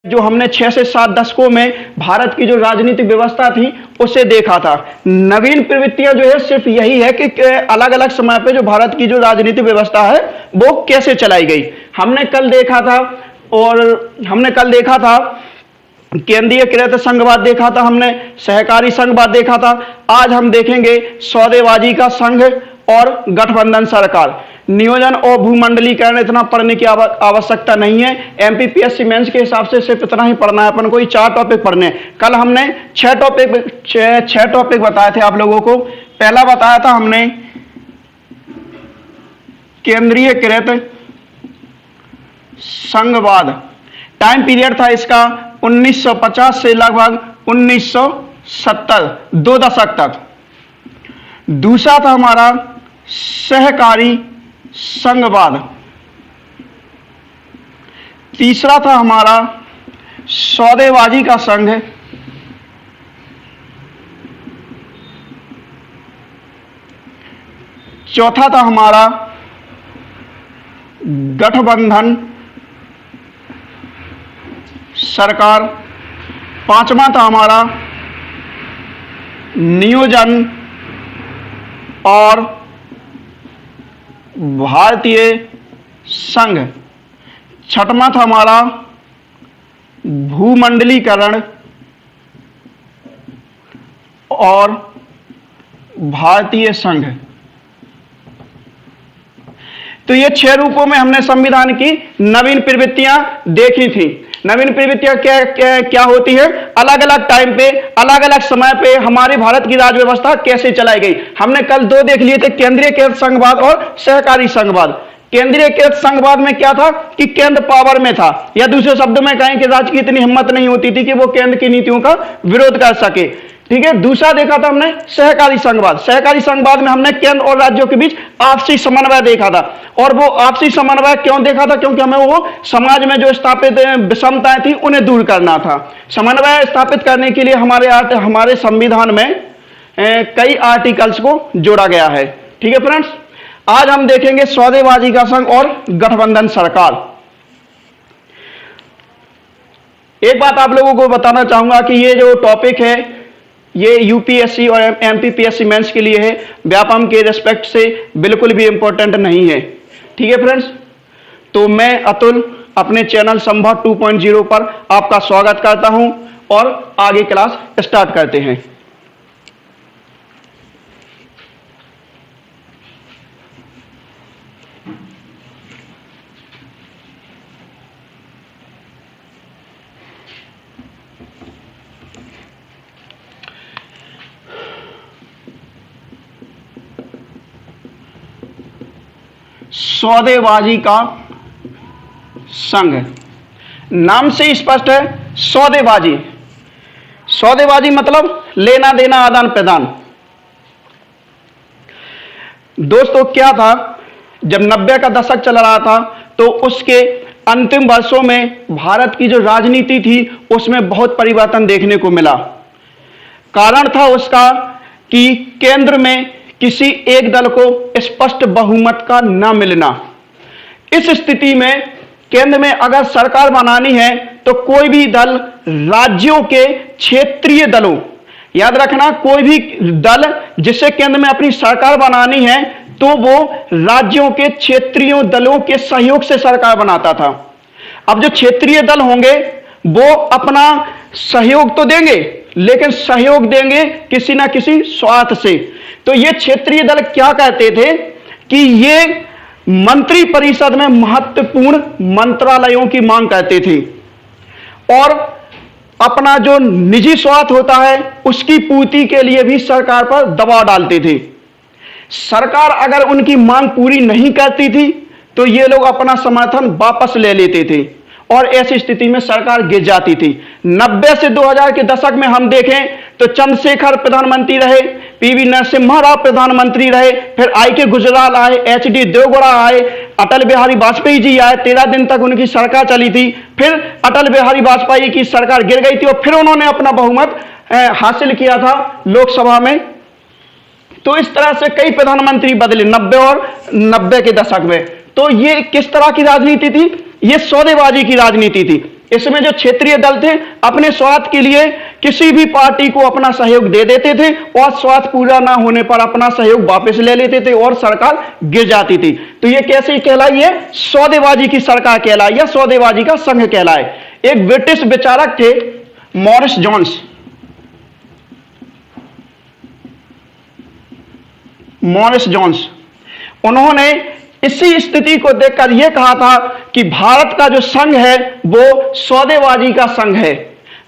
जो हमने 6 से 7 दशकों में भारत की जो राजनीतिक व्यवस्था थी उसे देखा था। नवीन प्रवृत्तियां जो है सिर्फ यही है कि अलग अलग समय पे जो भारत की जो राजनीतिक व्यवस्था है वो कैसे चलाई गई। हमने कल देखा था केंद्रीयकृत संघवाद देखा था, हमने सहकारी संघवाद देखा था। आज हम देखेंगे सौदेबाजी का संघ और गठबंधन सरकार। नियोजन और भूमंडलीकरण इतना पढ़ने की आवश्यकता नहीं है। एमपीपीएससी मेंस के हिसाब से सिर्फ इतना ही पढ़ना है अपन को, 4 टॉपिक पढ़ने। कल हमने 6 टॉपिक बताए थे आप लोगों को। पहला बताया था हमने केंद्रीयकृत संघवाद। टाइम पीरियड था इसका 1950 से लगभग 1970, 2 दशक तक। दूसरा था हमारा सहकारी संघवाद। तीसरा था हमारा सौदेबाजी का संघ। चौथा था हमारा गठबंधन सरकार। पांचवा था हमारा नियोजन और भारतीय संघ। छठवां था हमारा भूमंडलीकरण और भारतीय संघ। तो ये 6 रूपों में हमने संविधान की नवीन प्रवृत्तियां देखी थी। नवीन प्रवृत्तियां क्या होती है? अलग अलग टाइम पे, अलग अलग समय पे हमारे भारत की राज व्यवस्था कैसे चलाई गई। हमने कल 2 देख लिए थे, केंद्रीयकृत संघवाद और सहकारी संघवाद। केंद्रीयकृत संघवाद में क्या था कि केंद्र पावर में था, या दूसरे शब्दों में कहें कि राज्य की इतनी हिम्मत नहीं होती थी कि वो केंद्र की नीतियों का विरोध कर सके। ठीक है। दूसरा देखा था हमने सहकारी संघवाद। सहकारी संघवाद में हमने केंद्र और राज्यों के बीच आपसी समन्वय देखा था। और वो आपसी समन्वय क्यों देखा था? क्योंकि हमें वो समाज में जो स्थापित विषमताएं थी उन्हें दूर करना था। समन्वय स्थापित करने के लिए हमारे संविधान में कई आर्टिकल्स को जोड़ा गया है। ठीक है फ्रेंड्स, आज हम देखेंगे सौदेबाजी का संघ और गठबंधन सरकार। एक बात आप लोगों को बताना चाहूंगा कि ये जो टॉपिक है ये यूपीएससी और एमपीपीएससी मेंस के लिए है, व्यापम के रिस्पेक्ट से बिल्कुल भी इंपॉर्टेंट नहीं है। ठीक है फ्रेंड्स, तो मैं अतुल अपने चैनल संभव 2.0 पर आपका स्वागत करता हूं और आगे क्लास स्टार्ट करते हैं। सौदेबाजी का संघ, नाम से ही स्पष्ट है। सौदेबाजी, सौदेबाजी मतलब लेना देना, आदान प्रदान। दोस्तों क्या था, जब 90 का दशक चल रहा था तो उसके अंतिम वर्षों में भारत की जो राजनीति थी उसमें बहुत परिवर्तन देखने को मिला। कारण था उसका कि केंद्र में किसी एक दल को स्पष्ट बहुमत का न मिलना। इस स्थिति में केंद्र में अगर सरकार बनानी है तो कोई भी दल राज्यों के क्षेत्रीय दलों, याद रखना, कोई भी दल जिसे केंद्र में अपनी सरकार बनानी है तो वो राज्यों के क्षेत्रीय दलों के सहयोग से सरकार बनाता था। अब जो क्षेत्रीय दल होंगे वो अपना सहयोग तो देंगे, लेकिन सहयोग देंगे किसी ना किसी स्वार्थ से। तो ये क्षेत्रीय दल क्या कहते थे कि ये मंत्री परिषद में महत्वपूर्ण मंत्रालयों की मांग करते थे और अपना जो निजी स्वार्थ होता है उसकी पूर्ति के लिए भी सरकार पर दबाव डालते थे। सरकार अगर उनकी मांग पूरी नहीं करती थी तो ये लोग अपना समर्थन वापस ले लेते थे और ऐसी स्थिति में सरकार गिर जाती थी। 90 से 2000 के दशक में हम देखें तो चंद्रशेखर प्रधानमंत्री रहे, पीवी नरसिम्हा राव प्रधानमंत्री रहे, फिर आई.के. गुजराल आए, एच.डी. देवगौड़ा आए, अटल बिहारी वाजपेयी जी आए। 13 दिन तक उनकी सरकार चली थी। फिर अटल बिहारी वाजपेयी की सरकार गिर गई थी और फिर उन्होंने अपना बहुमत हासिल किया था लोकसभा में। तो इस तरह से कई प्रधानमंत्री बदले 90 के दशक में। तो ये किस तरह की राजनीति थी? ये सौदेबाजी की राजनीति थी। इसमें जो क्षेत्रीय दल थे अपने स्वार्थ के लिए किसी भी पार्टी को अपना सहयोग दे देते थे और स्वार्थ पूरा ना होने पर अपना सहयोग वापस ले लेते थे और सरकार गिर जाती थी। तो ये कैसे कहलाई है? सौदेबाजी की सरकार कहलाई या सौदेबाजी का संघ कहलाए। एक ब्रिटिश विचारक थे मॉरिस जोन्स, मॉरिस जोन्स, उन्होंने इसी स्थिति को देखकर यह कहा था कि भारत का जो संघ है वो सौदेबाजी का संघ है।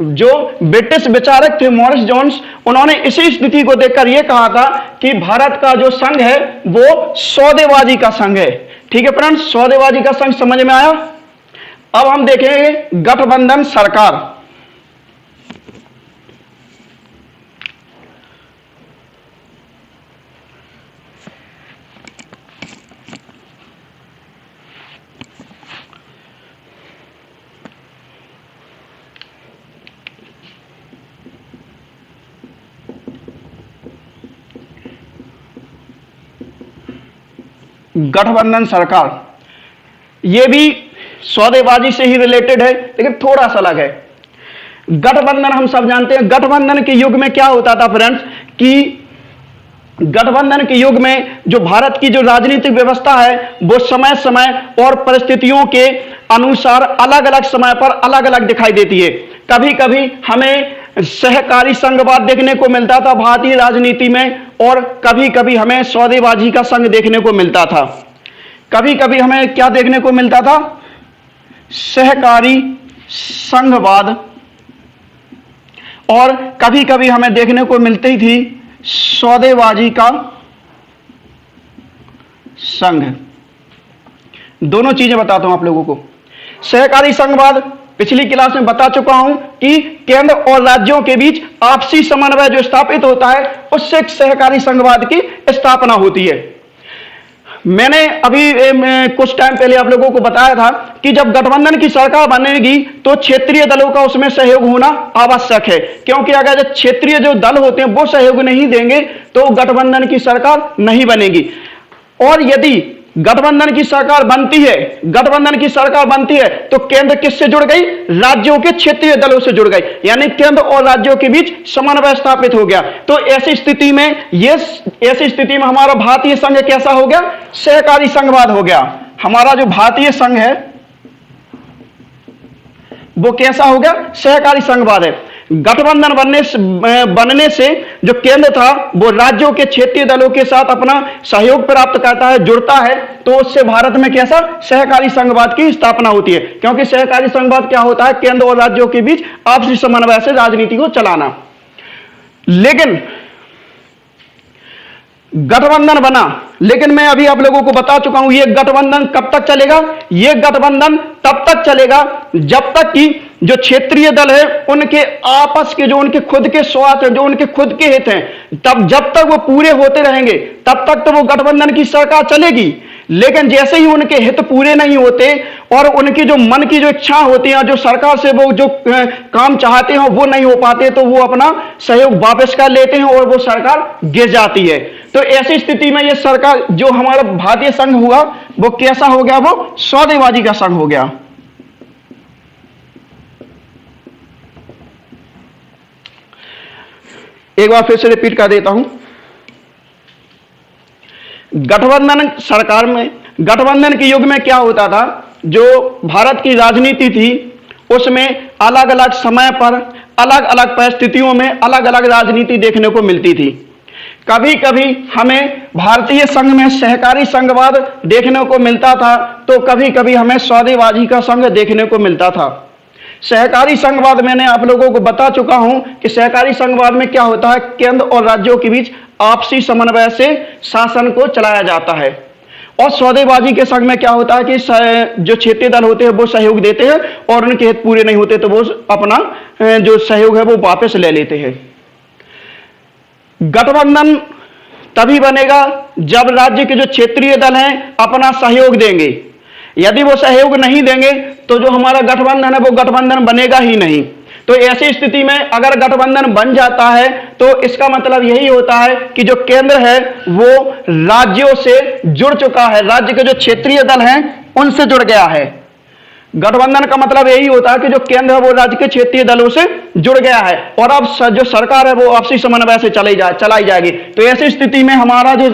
जो ब्रिटिश विचारक थे मॉरिस जोन्स, उन्होंने इसी स्थिति को देखकर यह कहा था कि भारत का जो संघ है वो सौदेबाजी का संघ है। ठीक है फ्रेंड्स, सौदेबाजी का संघ समझ में आया। अब हम देखेंगे गठबंधन सरकार। गठबंधन सरकार यह भी सौदेबाजी से ही रिलेटेड है, लेकिन थोड़ा सा अलग है। गठबंधन हम सब जानते हैं, गठबंधन के युग में क्या होता था फ्रेंड्स कि गठबंधन के युग में जो भारत की जो राजनीतिक व्यवस्था है वो समय समय और परिस्थितियों के अनुसार अलग अलग समय पर अलग अलग दिखाई देती है। कभी कभी हमें सहकारी संघवाद देखने को मिलता था भारतीय राजनीति में, और कभी कभी हमें सौदेबाजी का संघ देखने को मिलता था। कभी कभी हमें क्या देखने को मिलता था? सहकारी संघवाद, और कभी कभी हमें देखने को मिलती थी सौदेबाजी का संघ। दोनों चीजें बताता हूं आप लोगों को। सहकारी संघवाद पिछली क्लास में बता चुका हूं कि केंद्र और राज्यों के बीच आपसी समन्वय जो स्थापित होता है उससे सहकारी संघवाद की स्थापना होती है। मैंने अभी कुछ टाइम पहले आप लोगों को बताया था कि जब गठबंधन की सरकार बनेगी तो क्षेत्रीय दलों का उसमें सहयोग होना आवश्यक है, क्योंकि अगर क्षेत्रीय जो दल होते हैं वो सहयोग नहीं देंगे तो गठबंधन की सरकार नहीं बनेगी। और यदि गठबंधन की सरकार बनती है, गठबंधन की सरकार बनती है तो केंद्र किससे जुड़ गई? राज्यों के क्षेत्रीय दलों से जुड़ गई, यानी केंद्र और राज्यों के बीच समन्वय स्थापित हो गया। तो ऐसी स्थिति में हमारा भारतीय संघ कैसा हो गया? सहकारी संघवाद हो गया। हमारा जो भारतीय संघ है वो कैसा हो गया? सहकारी संघवाद है। गठबंधन बनने से जो केंद्र था वो राज्यों के क्षेत्रीय दलों के साथ अपना सहयोग प्राप्त करता है, जुड़ता है, तो उससे भारत में कैसा? सहकारी संघवाद की स्थापना होती है। क्योंकि सहकारी संघवाद क्या होता है? केंद्र और राज्यों के बीच आपसी समन्वय से राजनीति को चलाना। लेकिन गठबंधन बना, लेकिन मैं अभी आप लोगों को बता चुका हूं ये गठबंधन कब तक चलेगा? ये गठबंधन तब तक चलेगा जब तक कि जो क्षेत्रीय दल है उनके आपस के जो उनके खुद के स्वार्थ हैं, जो उनके खुद के हित हैं, तब जब तक वो पूरे होते रहेंगे तब तक तो वो गठबंधन की सरकार चलेगी। लेकिन जैसे ही उनके हित पूरे नहीं होते और उनकी जो मन की जो इच्छा होती है, जो सरकार से वो जो काम चाहते हैं वो नहीं हो पाते, तो वो अपना सहयोग वापस कर लेते हैं और वो सरकार गिर जाती है। तो ऐसी स्थिति में ये सरकार जो हमारा भारतीय संघ हुआ वो कैसा हो गया? वो सौदेबाजी का संघ हो गया। एक बार फिर से रिपीट कर देता हूं। गठबंधन सरकार में, गठबंधन के युग में क्या होता था? जो भारत की राजनीति थी उसमें अलग अलग समय पर अलग अलग परिस्थितियों में अलग अलग राजनीति देखने को मिलती थी। कभी कभी हमें भारतीय संघ में सहकारी संघवाद देखने को मिलता था, तो कभी कभी हमें सौदेबाजी का संघ देखने को मिलता था। सहकारी संघवाद मैंने आप लोगों को बता चुका हूं कि सहकारी संघवाद में क्या होता है? केंद्र और राज्यों के बीच आपसी समन्वय से शासन को चलाया जाता है। और सौदेबाजी के संघ में क्या होता है कि जो क्षेत्रीय दल होते हैं वो सहयोग देते हैं और उनके हित पूरे नहीं होते तो वो अपना जो सहयोग है वो वापस ले लेते हैं। गठबंधन तभी बनेगा जब राज्य के जो क्षेत्रीय दल हैं अपना सहयोग देंगे। यदि वो सहयोग नहीं देंगे तो जो हमारा गठबंधन है वो गठबंधन बनेगा ही नहीं। तो ऐसी स्थिति में अगर गठबंधन बन जाता है तो इसका मतलब यही होता है कि जो केंद्र है वो राज्यों से जुड़ चुका है, राज्य के जो क्षेत्रीय दल हैं उनसे जुड़ गया है। गठबंधन का मतलब यही होता है कि जो केंद्र है वो राज्य के क्षेत्रीय दलों से जुड़ गया है और अब जो सरकार है वो आपसी समन्वय से चलाई जाएगी। तो ऐसी स्थिति में हमारा जो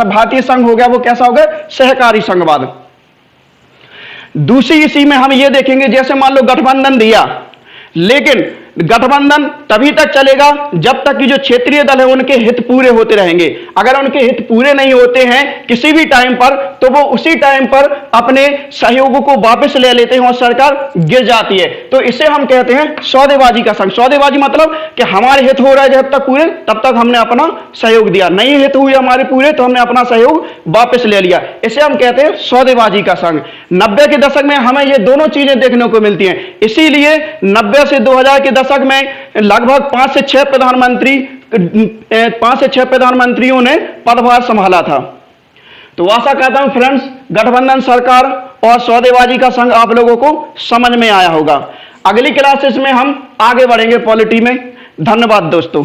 भारतीय संघ हो गया वो कैसा हो गया, सहकारी संघवाद। दूसरी इसी में हम ये देखेंगे, जैसे मान लो गठबंधन दिया, लेकिन गठबंधन तभी तक चलेगा जब तक कि जो क्षेत्रीय दल है उनके हित पूरे होते रहेंगे। अगर उनके हित पूरे नहीं होते हैं किसी भी टाइम पर, तो वो उसी टाइम पर अपने सहयोगों को वापस ले लेते हैं और सरकार गिर जाती है। तो इसे हम कहते हैं सौदेबाजी का संघ। सौदेबाजी मतलब कि हमारे हित हो रहा है जब तक पूरे, तब तक हमने अपना सहयोग दिया, नहीं हित हुए हमारे पूरे तो हमने अपना सहयोग वापस ले लिया। इसे हम कहते हैं सौदेबाजी का संघ। 90 के दशक में हमें ये दोनों चीजें देखने को मिलती हैं, इसीलिए 90 से 2000 के दशक में लगभग 5 से 6 प्रधानमंत्रियों ने पदभार संभाला था। तो आशा करता हूं फ्रेंड्स, गठबंधन सरकार और सौदेबाजी का संघ आप लोगों को समझ में आया होगा। अगली क्लासेस में हम आगे बढ़ेंगे पॉलिटी में। धन्यवाद दोस्तों।